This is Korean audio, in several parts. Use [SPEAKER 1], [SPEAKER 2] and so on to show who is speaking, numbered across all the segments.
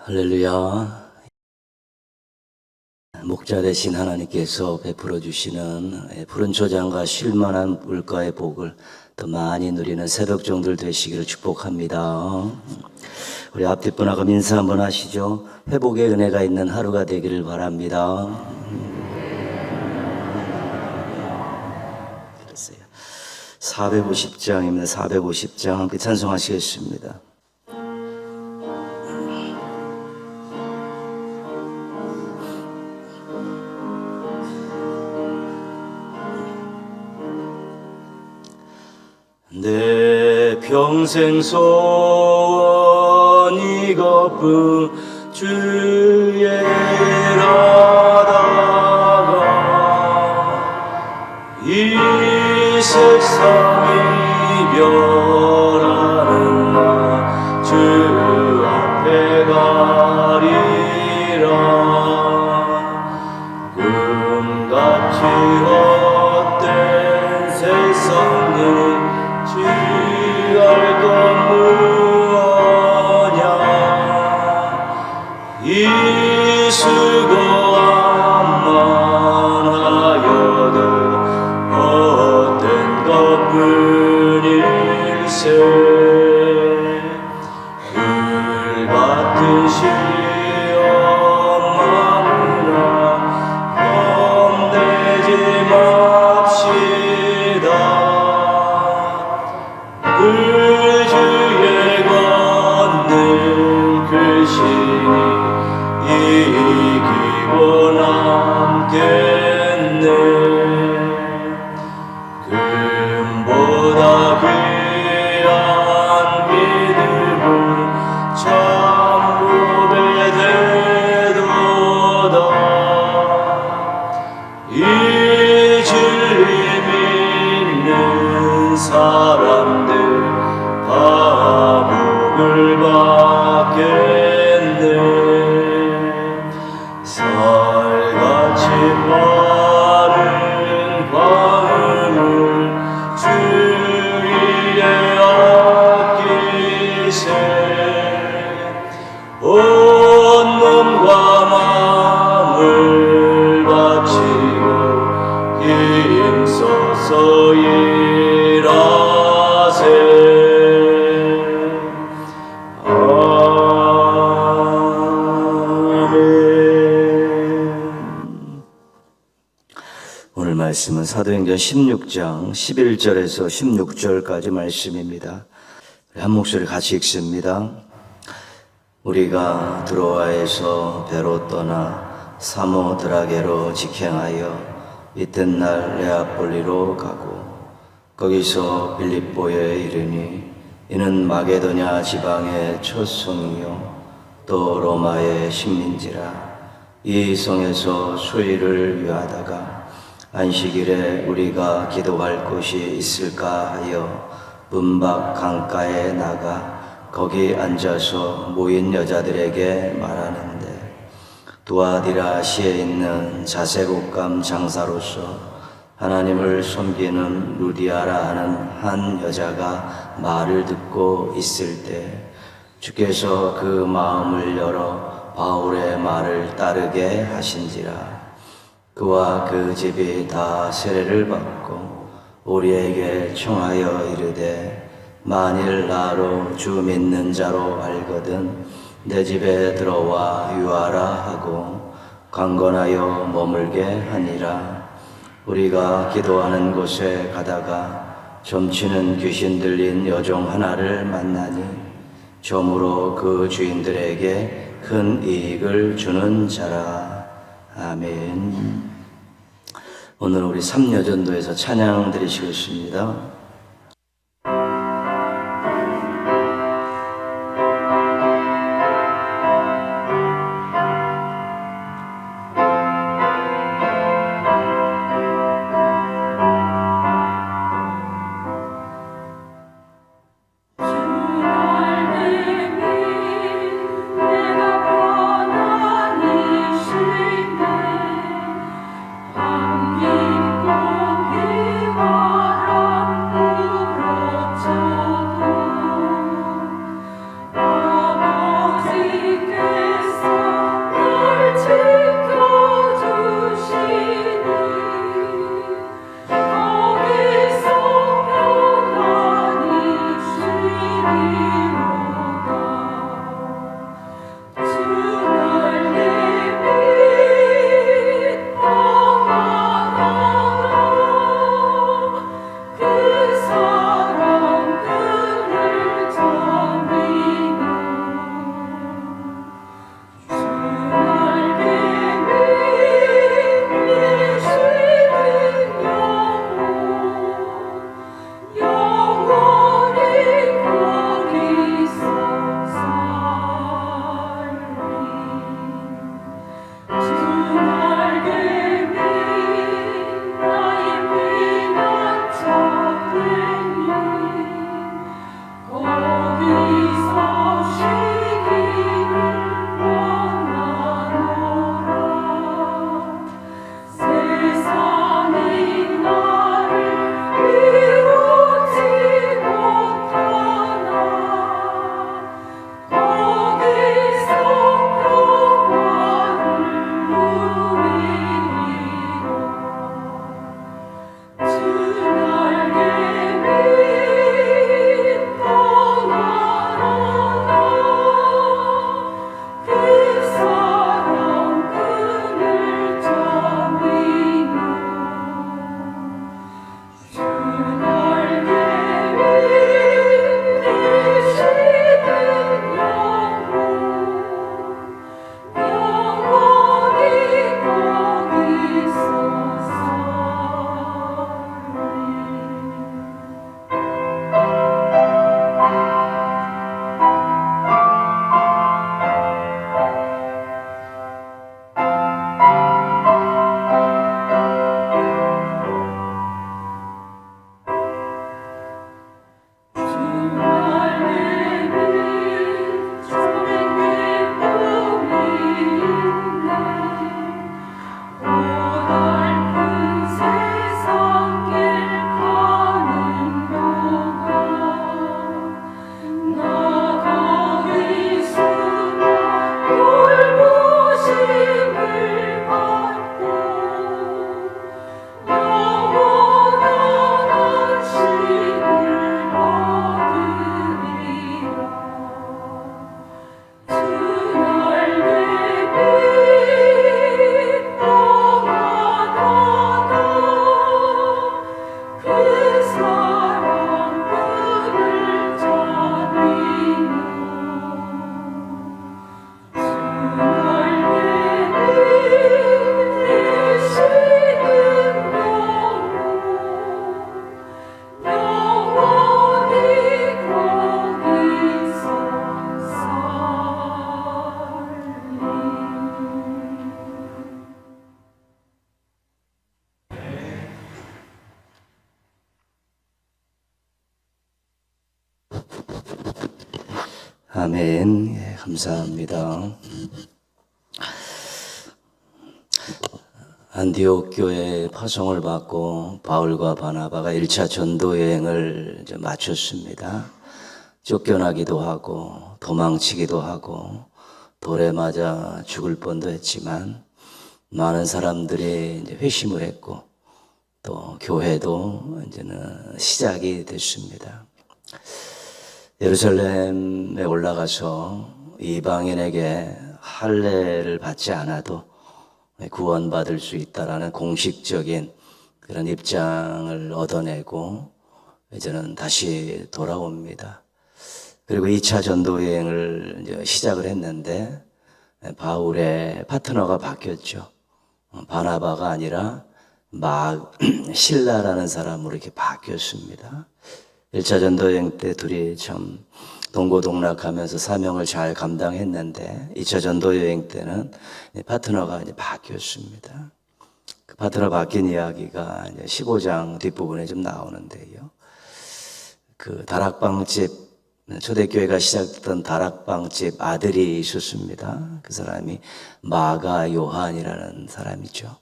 [SPEAKER 1] 할렐루야. 목자 되신 하나님께서 베풀어 주시는 푸른 초장과 쉴만한 물가의 복을 더 많이 누리는 새벽종들 되시기를 축복합니다. 우리 앞뒤 분하고 인사 한번 하시죠. 회복의 은혜가 있는 하루가 되기를 바랍니다. 450장입니다. 450장 함께 찬송하시겠습니다. 내 평생 소원 이것뿐 주의 일하다가 이 세상 이별하는 날 주 앞에 가리라. 금같이 헛된 세상에 취할 것 무엇냐. 이 수고함만 하여도 헛된 것뿐일세. 불같은 시험 마누라 겁내지 맙시다. 그 주의 권능 크시니 이기고 남겠네. 금보다 귀한 믿음은 참고배 되도다. 이 진리 믿는 사람들 다 복을 받겠네. 살같이 빠른 광음을 주 위에 아끼세. 온 몸과 마음을 바치고 힘써서 일하세. 오늘 말씀은 사도행전 16장 11절에서 16절까지 말씀입니다. 한 목소리 같이 읽습니다. 우리가 드로아에서 배로 떠나 사모드라게로 직행하여 이튿날 네아폴리로 가고 거기서 빌립보에 이르니 이는 마게도냐 지방의 첫 성이요 또 로마의 식민지라. 이 성에서 수일을 위하다가 안식일에 우리가 기도할 곳이 있을까 하여 문밖 강가에 나가 거기 앉아서 모인 여자들에게 말하는데, 두아디라시에 있는 자색옷감 장사로서 하나님을 섬기는 루디아라 하는 한 여자가 말을 듣고 있을 때 주께서 그 마음을 열어 바울의 말을 따르게 하신지라. 그와 그 집이 다 세례를 받고 우리에게 청하여 이르되, 만일 나로 주 믿는 자로 알거든 내 집에 들어와 유하라 하고 강건하여 머물게 하니라. 우리가 기도하는 곳에 가다가 점치는 귀신 들린 여종 하나를 만나니 점으로 그 주인들에게 큰 이익을 주는 자라. 아멘. 오늘 우리 삼여전도에서 찬양 드리시겠습니다.
[SPEAKER 2] 함께
[SPEAKER 1] 아멘. 예, 감사합니다. 안디옥 교회 파송을 받고 바울과 바나바가 1차 전도 여행을 이제 마쳤습니다. 쫓겨나기도 하고 도망치기도 하고 돌에 맞아 죽을 뻔도 했지만 많은 사람들이 이제 회심을 했고 또 교회도 이제는 시작이 됐습니다. 예루살렘에 올라가서 이방인에게 할례를 받지 않아도 구원받을 수 있다라는 공식적인 그런 입장을 얻어내고 이제는 다시 돌아옵니다. 그리고 2차 전도 여행을 이제 시작을 했는데 바울의 파트너가 바뀌었죠. 바나바가 아니라 실라라는 사람으로 이렇게 바뀌었습니다. 1차 전도 여행 때 둘이 참 동고동락하면서 사명을 잘 감당했는데 2차 전도 여행 때는 파트너가 이제 바뀌었습니다. 그 파트너 바뀐 이야기가 이제 15장 뒷부분에 좀 나오는데요. 그 다락방집, 초대교회가 시작됐던 다락방집 아들이 있었습니다. 그 사람이 마가 요한이라는 사람이죠.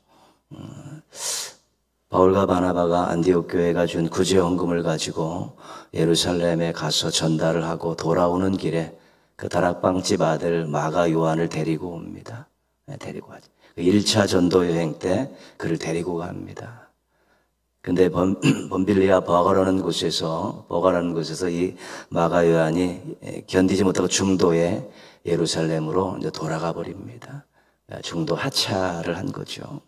[SPEAKER 1] 바울과 바나바가 안디옥 교회가 준 구제헌금을 가지고 예루살렘에 가서 전달을 하고 돌아오는 길에 그 다락방집 아들 마가 요한을 데리고 옵니다. 데리고 가죠. 1차 전도 여행 때 그를 데리고 갑니다. 근데 범빌리아 버가라는 곳에서 이 마가 요한이 견디지 못하고 중도에 예루살렘으로 이제 돌아가 버립니다. 중도 하차를 한 거죠.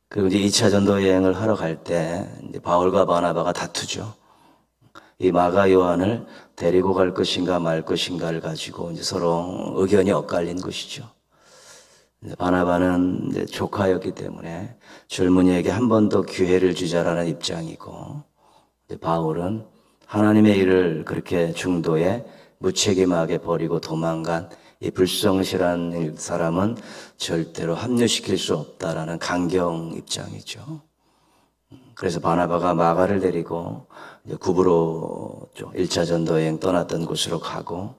[SPEAKER 1] 그리고 이제 2차 전도 여행을 하러 갈 때 바울과 바나바가 다투죠. 이 마가 요한을 데리고 갈 것인가 말 것인가를 가지고 이제 서로 의견이 엇갈린 것이죠. 바나바는 이제 조카였기 때문에 젊은이에게 한 번 더 기회를 주자라는 입장이고, 바울은 하나님의 일을 그렇게 중도에 무책임하게 버리고 도망간 이 불성실한 사람은 절대로 합류시킬 수 없다라는 강경 입장이죠. 그래서 바나바가 마가를 데리고 이제 구브로 1차 전도 여행 떠났던 곳으로 가고,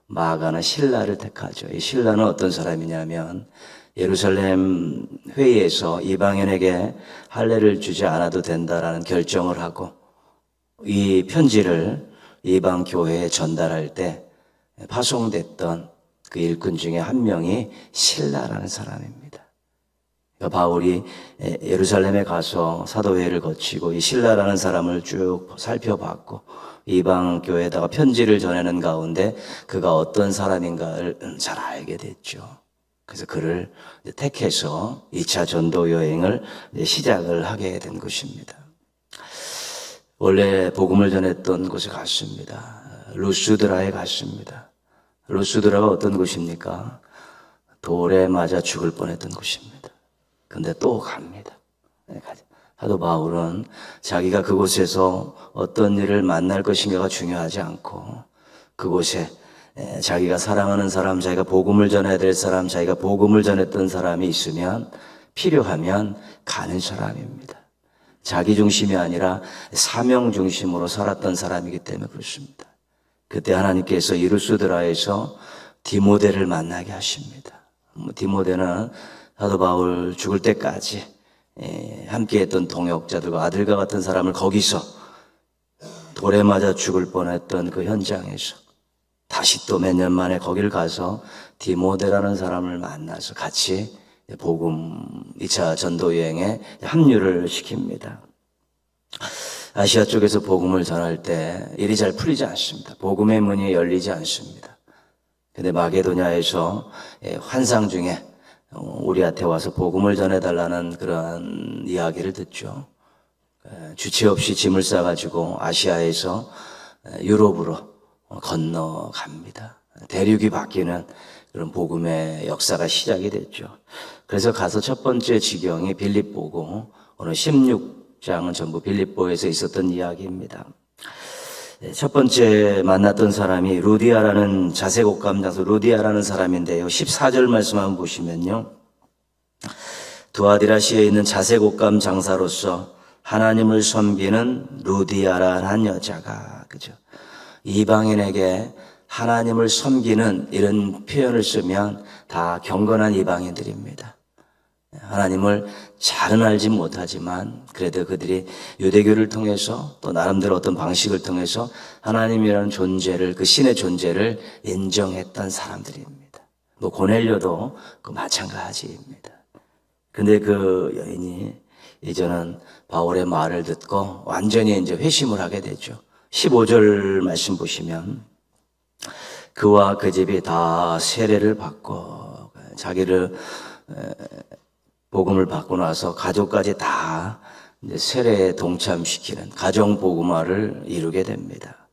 [SPEAKER 1] 마가는 실라를 택하죠. 이 실라는 어떤 사람이냐면 예루살렘 회의에서 이방인에게 할례를 주지 않아도 된다라는 결정을 하고 이 편지를 이방 교회에 전달할 때 파송됐던 그 일꾼 중에 한 명이 실라라는 사람입니다. 그러니까 바울이 예루살렘에 가서 사도회의를 거치고 이 실라라는 사람을 쭉 살펴봤고 이방 교회에다가 편지를 전하는 가운데 그가 어떤 사람인가를 잘 알게 됐죠. 그래서 그를 택해서 2차 전도 여행을 시작을 하게 된 것입니다. 원래 복음을 전했던 곳에 갔습니다. 루스드라에 갔습니다. 루스드라가 어떤 곳입니까? 돌에 맞아 죽을 뻔했던 곳입니다. 근데 또 갑니다. 사도 바울은 자기가 그곳에서 어떤 일을 만날 것인가가 중요하지 않고 그곳에 자기가 사랑하는 사람, 자기가 복음을 전해야 될 사람, 자기가 복음을 전했던 사람이 있으면 필요하면 가는 사람입니다. 자기 중심이 아니라 사명 중심으로 살았던 사람이기 때문에 그렇습니다. 그때 하나님께서 이 루스드라에서 디모데를 만나게 하십니다. 디모데는 사도 바울 죽을 때까지 함께했던 동역자들과 아들과 같은 사람을 거기서 돌에 맞아 죽을 뻔했던 그 현장에서 다시 또 몇 년 만에 거길 가서 디모데라는 사람을 만나서 같이 복음 2차 전도 여행에 합류를 시킵니다. 아시아 쪽에서 복음을 전할 때 일이 잘 풀리지 않습니다. 복음의 문이 열리지 않습니다. 근데 마게도냐에서 환상 중에 우리한테 와서 복음을 전해달라는 그런 이야기를 듣죠. 주체 없이 짐을 싸가지고 아시아에서 유럽으로 건너갑니다. 대륙이 바뀌는 그런 복음의 역사가 시작이 됐죠. 그래서 가서 첫 번째 지경이 빌립보고 오늘 16장은 전부 빌립보에서 있었던 이야기입니다. 첫 번째 만났던 사람이 루디아라는 자색옷감 장소 루디아라는 사람인데요. 14절 말씀 한번 보시면요. 두아디라시에 있는 자색옷감 장사로서 하나님을 섬기는 루디아라는 한 여자가, 그죠? 이방인에게 하나님을 섬기는 이런 표현을 쓰면 다 경건한 이방인들입니다. 하나님을 잘은 알지 못하지만 그래도 그들이 유대교를 통해서 또 나름대로 어떤 방식을 통해서 하나님이라는 존재를, 그 신의 존재를 인정했던 사람들입니다. 뭐 고넬료도 그 마찬가지입니다. 근데 그 여인이 이제는 바울의 말을 듣고 완전히 이제 회심을 하게 되죠. 15절 말씀 보시면 그와 그 집이 다 세례를 받고 자기를 복음을 받고 나서 가족까지 다 이제 세례에 동참시키는 가정 복음화를 이루게 됩니다.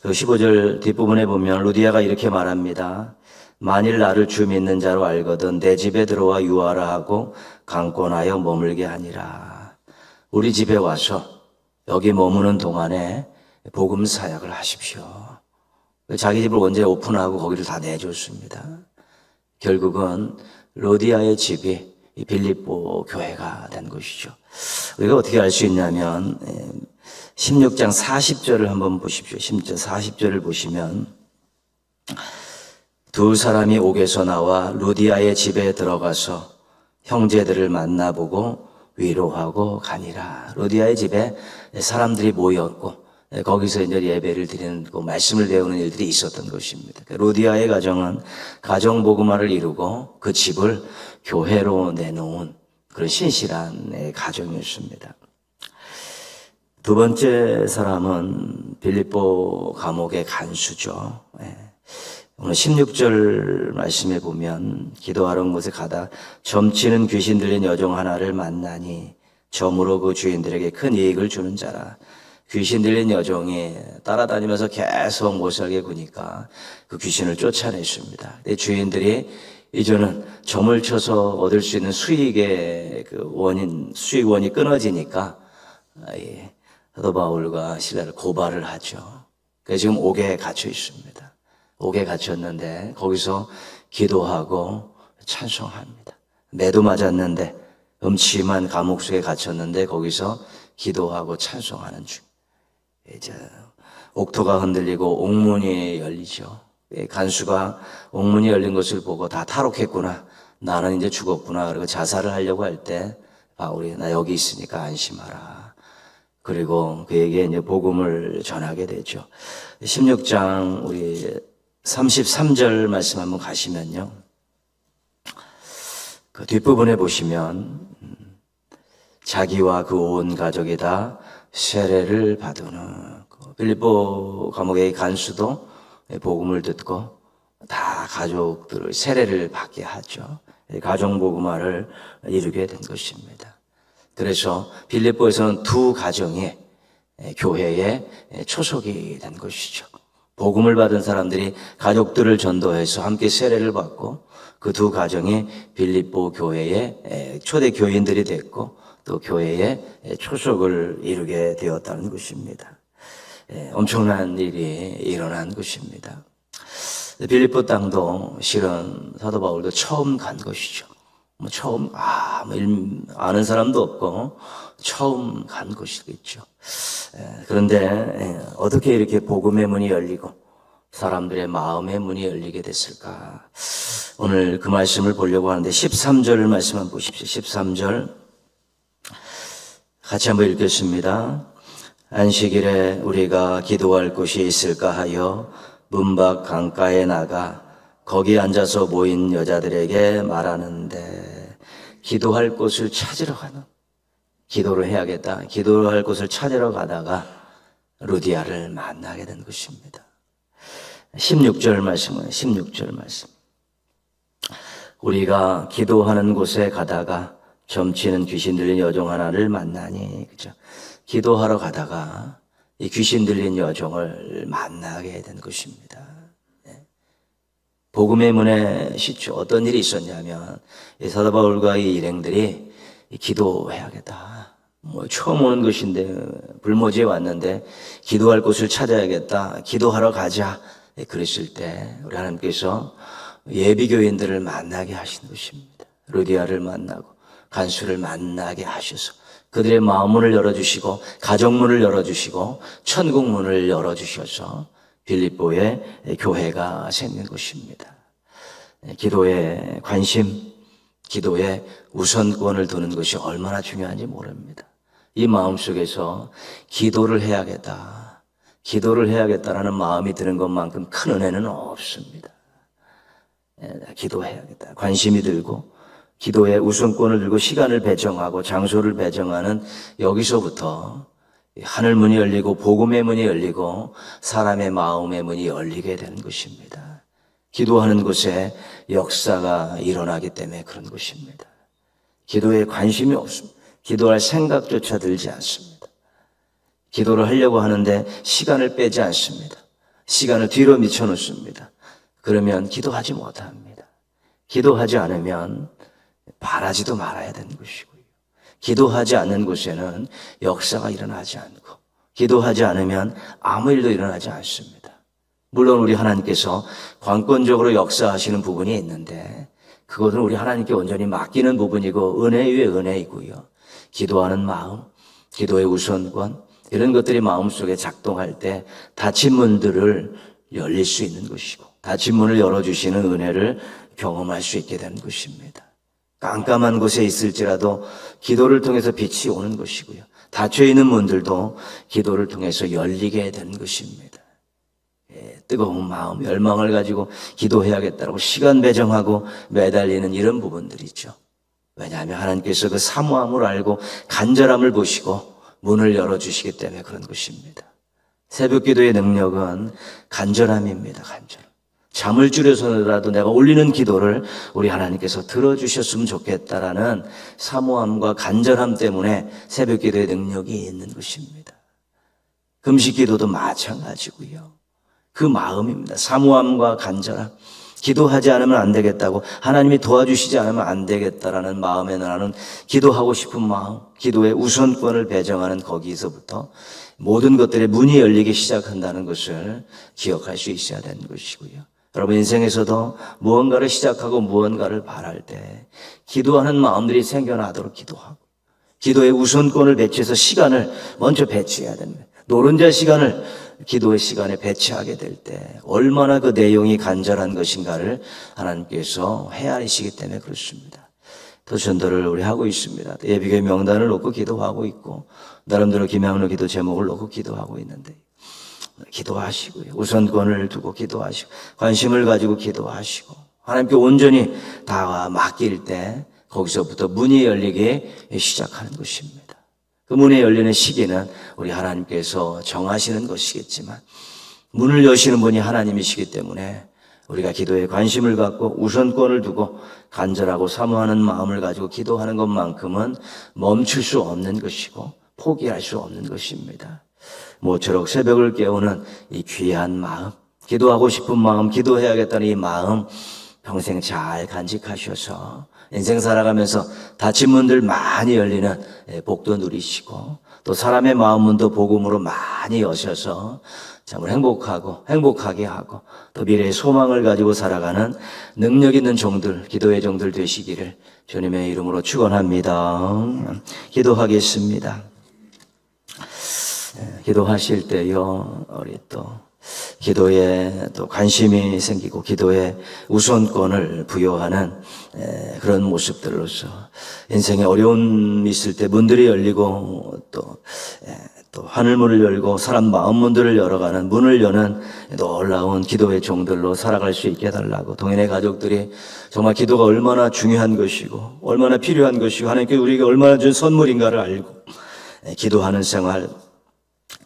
[SPEAKER 1] 그 15절 뒷부분에 보면 루디아가 이렇게 말합니다. 만일 나를 주 믿는 자로 알거든 내 집에 들어와 유하라 하고 강권하여 머물게 하니라. 우리 집에 와서 여기 머무는 동안에 복음 사역을 하십시오. 자기 집을 언제 오픈하고 거기를 다 내줬습니다. 결국은 루디아의 집이 이 빌립보 교회가 된 것이죠. 우리가 어떻게 알 수 있냐면 16장 40절을 한번 보십시오. 16장 40절을 보시면 두 사람이 옥에서 나와 루디아의 집에 들어가서 형제들을 만나보고 위로하고 가니라. 루디아의 집에 사람들이 모였고 거기서 이제 예배를 드리는 말씀을 배우는 일들이 있었던 것입니다. 루디아의 가정은 가정 복음화를 이루고 그 집을 교회로 내놓은 그런 신실한 가정이었습니다. 두 번째 사람은 빌립보 감옥의 간수죠. 오늘 16절 말씀에 보면 기도하러 온 곳에 가다 점치는 귀신 들린 여종 하나를 만나니 점으로 그 주인들에게 큰 이익을 주는 자라. 귀신 들린 여종이 따라다니면서 계속 못 살게 구니까 그 귀신을 쫓아냈습니다. 근데 주인들이 이제는 점을 쳐서 얻을 수 있는 수익의 그 수익원이 끊어지니까 사도 바울과 실라를 고발을 하죠. 그래서 지금 옥에 갇혀 있습니다. 옥에 갇혔는데 거기서 기도하고 찬송합니다. 매도 맞았는데 음침한 감옥 속에 갇혔는데 거기서 기도하고 찬송하는 중. 이제 옥토가 흔들리고 옥문이 열리죠. 간수가 옥문이 열린 것을 보고 다 탈옥했구나. 나는 이제 죽었구나. 그리고 자살을 하려고 할 때 바울이 나 여기 있으니까 안심하라. 그리고 그에게 이제 복음을 전하게 되죠. 16장 우리 33절 말씀 한번 가시면요. 그 뒷부분에 보시면 자기와 그 온 가족이 다 세례를 받으는 빌립보 감옥의 간수도 복음을 듣고 다 가족들을 세례를 받게 하죠. 가정 복음화를 이루게 된 것입니다. 그래서 빌립보에서는 두 가정이 교회의 초석이 된 것이죠. 복음을 받은 사람들이 가족들을 전도해서 함께 세례를 받고 그 두 가정이 빌립보 교회의 초대 교인들이 됐고 또 교회의 초석을 이루게 되었다는 것입니다. 엄청난 일이 일어난 것입니다. 빌립보 땅도 실은 사도 바울도 처음 간 것이죠. 처음 아는 사람도 없고 처음 간 것이겠죠. 그런데 어떻게 이렇게 복음의 문이 열리고 사람들의 마음의 문이 열리게 됐을까? 오늘 그 말씀을 보려고 하는데 13절 말씀만 보십시오. 13절 같이 한번 읽겠습니다. 안식일에 우리가 기도할 곳이 있을까 하여 문 밖 강가에 나가 거기 앉아서 모인 여자들에게 말하는데 기도할 곳을 찾으러 가는 기도를 해야겠다. 기도할 곳을 찾으러 가다가 루디아를 만나게 된 것입니다. 16절 말씀은 16절 말씀. 우리가 기도하는 곳에 가다가 점치는 귀신 들린 여종 하나를 만나니 그죠? 기도하러 가다가 이 귀신 들린 여종을 만나게 된 것입니다. 복음의 문에 시초 어떤 일이 있었냐면 이 사도 바울과 이 일행들이 기도해야겠다. 처음 오는 것인데 불모지에 왔는데 기도할 곳을 찾아야겠다. 기도하러 가자. 그랬을 때 우리 하나님께서 예비교인들을 만나게 하신 것입니다. 루디아를 만나고 간수를 만나게 하셔서 그들의 마음 문을 열어주시고 가정 문을 열어주시고 천국 문을 열어주셔서 빌립보에 교회가 생긴 것입니다. 기도에 관심, 기도에 우선권을 두는 것이 얼마나 중요한지 모릅니다. 이 마음속에서 기도를 해야겠다라는 마음이 드는 것만큼 큰 은혜는 없습니다. 기도해야겠다. 관심이 들고 기도에 우선권을 들고 시간을 배정하고 장소를 배정하는 여기서부터 하늘 문이 열리고 복음의 문이 열리고 사람의 마음의 문이 열리게 되는 것입니다. 기도하는 곳에 역사가 일어나기 때문에 그런 것입니다. 기도에 관심이 없습니다. 기도할 생각조차 들지 않습니다. 기도를 하려고 하는데 시간을 빼지 않습니다. 시간을 뒤로 미쳐놓습니다. 그러면 기도하지 못합니다. 기도하지 않으면 바라지도 말아야 되는 것이고요. 기도하지 않는 곳에는 역사가 일어나지 않고 기도하지 않으면 아무 일도 일어나지 않습니다. 물론 우리 하나님께서 관건적으로 역사하시는 부분이 있는데 그것은 우리 하나님께 온전히 맡기는 부분이고 은혜 위에 은혜이고요. 기도하는 마음, 기도의 우선권 이런 것들이 마음속에 작동할 때 닫힌 문들을 열릴 수 있는 것이고 닫힌 문을 열어주시는 은혜를 경험할 수 있게 되는 것입니다. 깜깜한 곳에 있을지라도 기도를 통해서 빛이 오는 것이고요. 닫혀있는 문들도 기도를 통해서 열리게 되는 것입니다. 뜨거운 마음, 열망을 가지고 기도해야겠다고 시간 배정하고 매달리는 이런 부분들이죠. 왜냐하면 하나님께서 그 사모함을 알고 간절함을 보시고 문을 열어주시기 때문에 그런 것입니다. 새벽 기도의 능력은 간절함입니다. 간절함. 잠을 줄여서라도 내가 올리는 기도를 우리 하나님께서 들어주셨으면 좋겠다라는 사모함과 간절함 때문에 새벽 기도의 능력이 있는 것입니다. 금식 기도도 마찬가지고요. 그 마음입니다. 사모함과 간절함. 기도하지 않으면 안 되겠다고 하나님이 도와주시지 않으면 안 되겠다라는 마음에 나는 기도하고 싶은 마음, 기도의 우선권을 배정하는 거기서부터 모든 것들의 문이 열리기 시작한다는 것을 기억할 수 있어야 되는 것이고요. 여러분 인생에서도 무언가를 시작하고 무언가를 바랄 때 기도하는 마음들이 생겨나도록 기도하고 기도의 우선권을 배치해서 시간을 먼저 배치해야 됩니다. 노른자 시간을 기도의 시간에 배치하게 될 때 얼마나 그 내용이 간절한 것인가를 하나님께서 헤아리시기 때문에 그렇습니다. 또 전도를 우리 하고 있습니다. 예비교회 명단을 놓고 기도하고 있고 나름대로 김양로 기도 제목을 놓고 기도하고 있는데 기도하시고요. 우선권을 두고 기도하시고 관심을 가지고 기도하시고 하나님께 온전히 다 맡길 때 거기서부터 문이 열리기 시작하는 것입니다. 그 문이 열리는 시기는 우리 하나님께서 정하시는 것이겠지만 문을 여시는 분이 하나님이시기 때문에 우리가 기도에 관심을 갖고 우선권을 두고 간절하고 사모하는 마음을 가지고 기도하는 것만큼은 멈출 수 없는 것이고 포기할 수 없는 것입니다. 모처럼 새벽을 깨우는 이 귀한 마음, 기도하고 싶은 마음, 기도해야겠다는 이 마음 평생 잘 간직하셔서 인생 살아가면서 닫힌 문들 많이 열리는 복도 누리시고 또 사람의 마음 문도 복음으로 많이 여셔서 정말 행복하게 하고 또 미래의 소망을 가지고 살아가는 능력 있는 종들, 기도의 종들 되시기를 주님의 이름으로 축원합니다. 기도하겠습니다. 기도하실 때요, 우리 또 기도에 또 관심이 생기고 기도에 우선권을 부여하는 그런 모습들로서 인생에 어려움이 있을 때 문들이 열리고 또 하늘문을 열고 사람 마음 문들을 열어가는 문을 여는 놀라운 기도의 종들로 살아갈 수 있게 해달라고 동행의 가족들이 정말 기도가 얼마나 중요한 것이고 얼마나 필요한 것이고 하나님께 우리에게 얼마나 준 선물인가를 알고 기도하는 생활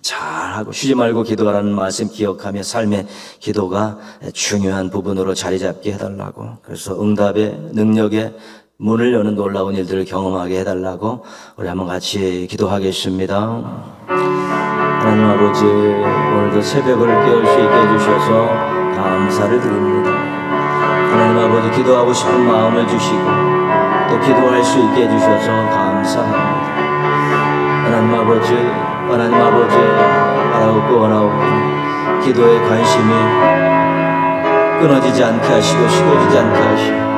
[SPEAKER 1] 잘하고 쉬지 말고 기도하라는 말씀 기억하며 삶의 기도가 중요한 부분으로 자리 잡게 해달라고 그래서 응답의 능력의 문을 여는 놀라운 일들을 경험하게 해달라고 우리 한번 같이 기도하겠습니다. 하나님 아버지 오늘도 새벽을 깨울 수 있게 해주셔서 감사를 드립니다. 하나님 아버지 기도하고 싶은 마음을 주시고 또 기도할 수 있게 해주셔서 감사합니다. 하나님 아버지 알아오고 기도의 관심이 끊어지지 않게 하시고 식어지지 않게 하시고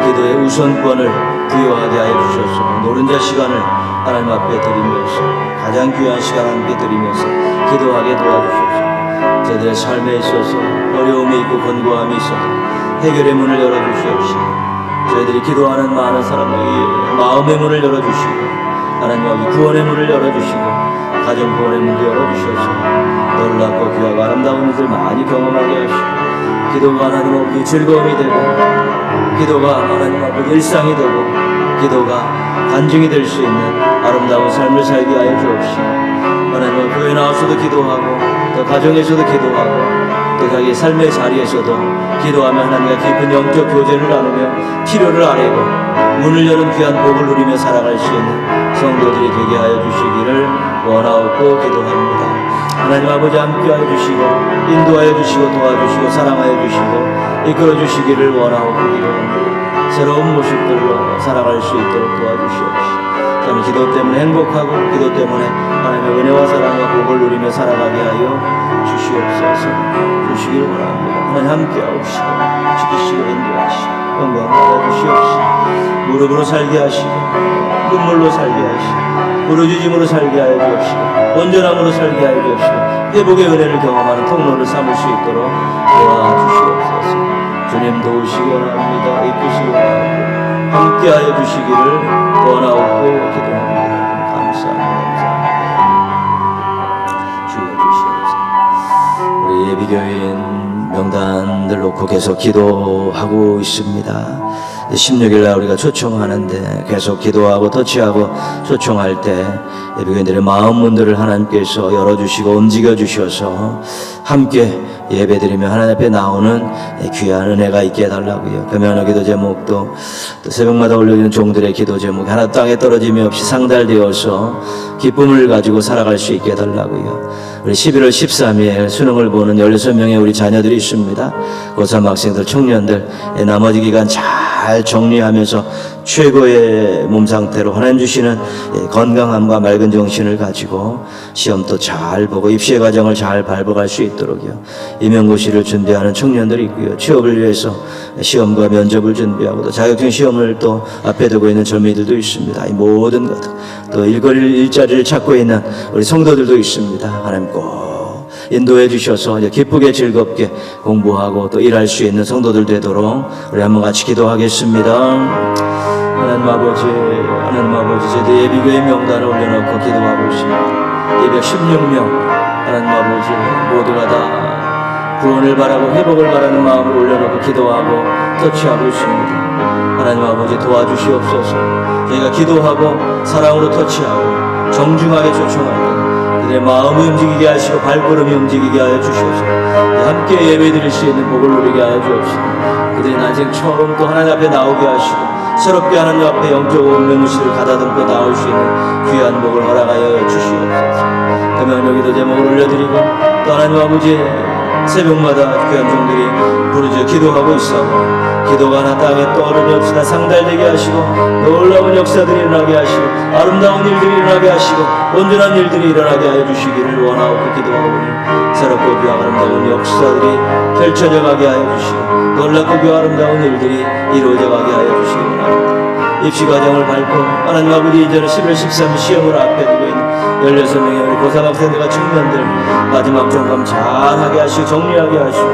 [SPEAKER 1] 기도의 우선권을 부여하게 하여 주셔서 노른자 시간을 하나님 앞에 드리면서 가장 귀한 시간 함께 드리면서 기도하게 도와주셔서 저들의 삶에 있어서 어려움이 있고 권고함이 있어도 해결의 문을 열어주시옵시고, 저희들이 기도하는 많은 사람들에게 마음의 문을 열어주시고, 하나님 아버지 구원의 문을 열어주시고, 가정 구원의 문도 열어주셔서 놀랍고 귀하고 아름다운 일들 많이 경험하게 하시고, 기도가 하나님 아버지 즐거움이 되고, 기도가 하나님 아버지 일상이 되고, 기도가 간증이 될 수 있는 아름다운 삶을 살게 하여 주옵시고, 하나님 아버지 교회 나와서도 기도하고, 또 가정에서도 기도하고, 또 자기 삶의 자리에서도 기도하며 하나님과 깊은 영적 교제를 나누며 필요를 아뢰고 문을 여는 귀한 복을 누리며 살아갈 수 있는 성도들이 되게 하여 주시기를 원하옵고 기도합니다. 하나님 아버지 함께하여 주시고 인도하여 주시고 도와주시고 사랑하여 주시고 이끌어 주시기를 원하옵고 기도합니다. 새로운 모습들로 살아갈 수 있도록 도와주시옵시고, 저는 기도 때문에 행복하고 기도 때문에 하나님의 은혜와 사랑과 복을 누리며 살아가게 하여 주시옵소서. 주시기를 원합니다. 하나님 함께하옵시고 지키시고 인도하시고 영광 받아주시옵시고, 무릎으로 살게 하시고 눈물로 살게 하시고 부르짖음으로 살게 하여 주옵시고 온전함으로 살게 하여 주옵시고 회복의 은혜를 경험하는 통로를 삼을 수 있도록 도와주시옵소서. 주님 도우시기 원합니다. 이끄시기 원하고 함께하여 주시기를 원하옵고 기도합니다. 감사합니다. 주여 주시옵소서. 우리 예비교인 명단들 놓고 계속 기도하고 있습니다. 16일날 우리가 초청하는데 계속 기도하고 터치하고 초청할 때 예비교인들의 마음 문들을 하나님께서 열어주시고 움직여주셔서 함께 예배드리며 하나님 앞에 나오는 귀한 은혜가 있게 해달라고요. 금연의 기도 제목도 또 새벽마다 올려지는 종들의 기도 제목 하나 땅에 떨어짐이 없이 상달되어서 기쁨을 가지고 살아갈 수 있게 해달라고요. 우리 11월 13일 수능을 보는 16명의 우리 자녀들이 있습니다. 고3 학생들, 청년들 나머지 기간 잘 정리하면서 최고의 몸 상태로 하나님 주시는 건강함과 맑은 정신을 가지고 시험도 잘 보고 입시의 과정을 잘 밟아갈 수 있도록요. 임용고시를 준비하는 청년들이 있고요. 취업을 위해서 시험과 면접을 준비하고 또 자격증 시험을 또 앞에 두고 있는 젊은이들도 있습니다. 이 모든 것, 또 일자리를 찾고 있는 우리 성도들도 있습니다. 하나님 꼭 인도해 주셔서 기쁘게 즐겁게 공부하고 또 일할 수 있는 성도들 되도록 우리 한번 같이 기도하겠습니다. 하나님 아버지, 저희 예비교회 명단을 올려놓고 기도하고 있습니다. 216명 하나님 아버지 모두가 다 구원을 바라고 회복을 바라는 마음을 올려놓고 기도하고 터치하고 있습니다. 하나님 아버지 도와주시옵소서. 저희가 기도하고 사랑으로 터치하고 정중하게 초청할 때 그들의 마음이 움직이게 하시고 발걸음이 움직이게 하여 주셔서 함께 예배드릴 수 있는 복을 누리게 하여 주옵시고, 그들의 난생 처음 또 하나님 앞에 나오게 하시고 새롭게 하나님 앞에 영적 운명실을 가다듬고 나올 수 있는 귀한 복을 허락하여 주시옵소서. 그러면 여기도 제목을 올려드리고 또 하나님 아버지 새벽마다 귀한 종들이 부르짖어 기도하고 있어 기도가 하나 땅에 떠오르니 없으나 상달되게 하시고 놀라운 역사들이 일어나게 하시고 아름다운 일들이 일어나게 하시고 온전한 일들이 일어나게 하여 주시기를 원하옵고 기도하오니 새롭고 귀한 아름다운 역사들이 펼쳐져 가게 하여 주시고 놀랍고 귀한 아름다운 일들이 이루어져 가게 하여 주시기 원합니다. 입시 과정을 밟고 하나님 아버지 이제는 11월 13일 시험을 앞에 두고 있는 16명의 우리 고3 학생들과 청년들 마지막 점검 잘하게 하시고 정리하게 하시고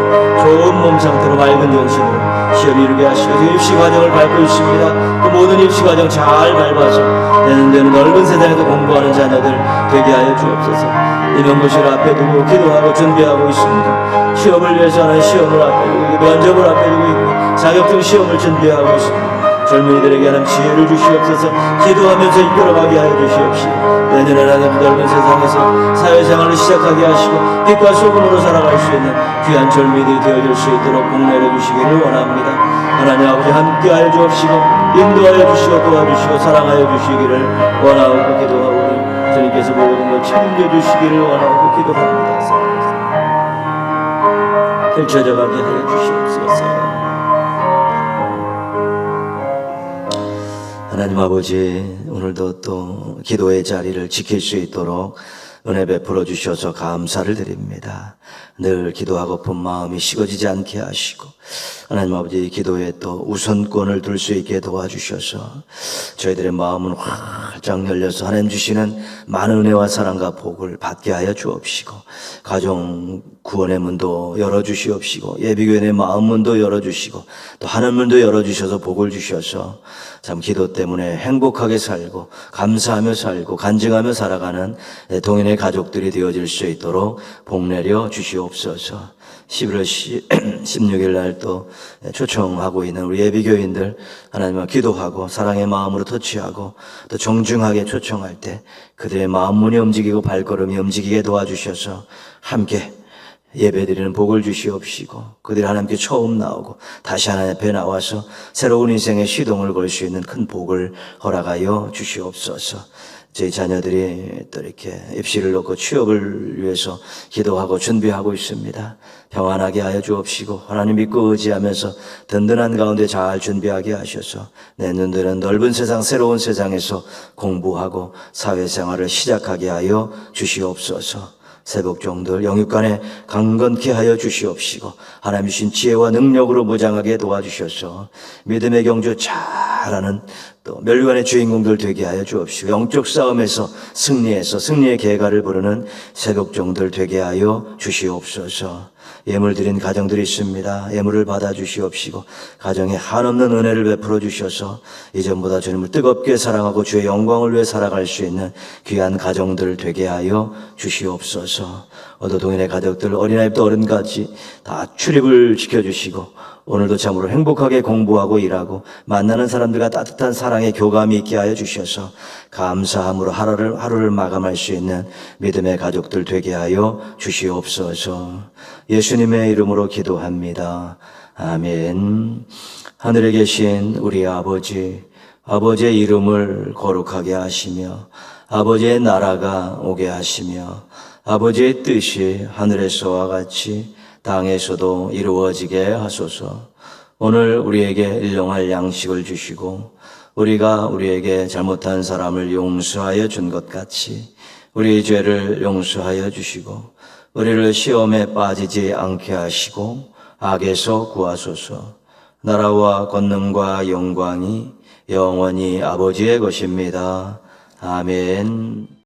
[SPEAKER 1] 좋은 몸 상태로 맑은 정신으로 시험 이루게 하시고 입시 과정을 밟고 있습니다. 그 모든 입시 과정 잘 밟아서 되는 데는 넓은 세상에서 공부하는 자녀들 되게 하여 주옵소서. 임용고시를 앞에 두고 기도하고 준비하고 있습니다. 취업을 위해서 하는 시험을 앞에 두고 있고 면접을 앞에 두고 있고 자격증 시험을 준비하고 있습니다. 젊은이들에게 하는 지혜를 주시옵소서. 기도하면서 이끌어가게 하여 주시옵시고 내년에 하나님 넓은 세상에서 사회생활을 시작하게 하시고 빛과 소금으로 살아갈 수 있는 귀한 젊은이들이 되어줄 수 있도록 복 내려주시기를 원합니다. 하나님 아버지 함께하여 주옵시고 인도하여 주시고 도와주시고 사랑하여 주시기를 원하옵고 기도하오니 주님께서 모든 것 책임져 주시기를 원하옵고 기도합니다. 펼쳐져 가게 하여 주시옵소서. 하나님 아버지 오늘도 또 기도의 자리를 지킬 수 있도록 은혜 베풀어 주셔서 감사를 드립니다. 늘 기도하고픈 마음이 식어지지 않게 하시고 하나님 아버지 기도에 또 우선권을 둘 수 있게 도와주셔서 저희들의 마음은 활짝 열려서 하나님 주시는 많은 은혜와 사랑과 복을 받게 하여 주옵시고 가정 구원의 문도 열어주시옵시고 예비교회의 마음 문도 열어주시고 또 하늘 문도 열어주셔서 복을 주셔서 참 기도 때문에 행복하게 살고 감사하며 살고 간증하며 살아가는 동인의 가족들이 되어질 수 있도록 복 내려 주시옵소서. 11월 16일 날 또 초청하고 있는 우리 예비교인들 하나님과 기도하고 사랑의 마음으로 터치하고 또 정중하게 초청할 때 그들의 마음문이 움직이고 발걸음이 움직이게 도와주셔서 함께 예배드리는 복을 주시옵시고 그들이 하나님께 처음 나오고 다시 하나님 앞에 나와서 새로운 인생의 시동을 걸 수 있는 큰 복을 허락하여 주시옵소서. 저희 자녀들이 또 이렇게 입시를 놓고 취업을 위해서 기도하고 준비하고 있습니다. 평안하게 하여 주옵시고 하나님 믿고 의지하면서 든든한 가운데 잘 준비하게 하셔서 내년도에는 넓은 세상 새로운 세상에서 공부하고 사회생활을 시작하게 하여 주시옵소서. 새벽종들 영육간에 강건케 하여 주시옵시고 하나님 주신 지혜와 능력으로 무장하게 도와주셔서 믿음의 경주 잘하는 또 멸류관의 주인공들 되게 하여 주옵시고 영적 싸움에서 승리해서 승리의 계가를 부르는 새벽종들 되게 하여 주시옵소서. 예물 드린 가정들이 있습니다. 예물을 받아 주시옵시고 가정에 한없는 은혜를 베풀어 주셔서 이전보다 주님을 뜨겁게 사랑하고 주의 영광을 위해 살아갈 수 있는 귀한 가정들 되게 하여 주시옵소서. 어도동인의 가족들 어린아이부터 어른까지 다 출입을 지켜주시고 오늘도 참으로 행복하게 공부하고 일하고 만나는 사람들과 따뜻한 사랑의 교감이 있게 하여 주셔서 감사함으로 하루를 마감할 수 있는 믿음의 가족들 되게 하여 주시옵소서. 예수님의 이름으로 기도합니다. 아멘. 하늘에 계신 우리 아버지, 아버지의 이름을 거룩하게 하시며 아버지의 나라가 오게 하시며 아버지의 뜻이 하늘에서와 같이 땅에서도 이루어지게 하소서. 오늘 우리에게 일용할 양식을 주시고 우리가 우리에게 잘못한 사람을 용서하여 준 것 같이 우리의 죄를 용서하여 주시고 우리를 시험에 빠지지 않게 하시고 악에서 구하소서. 나라와 권능과 영광이 영원히 아버지의 것입니다. 아멘.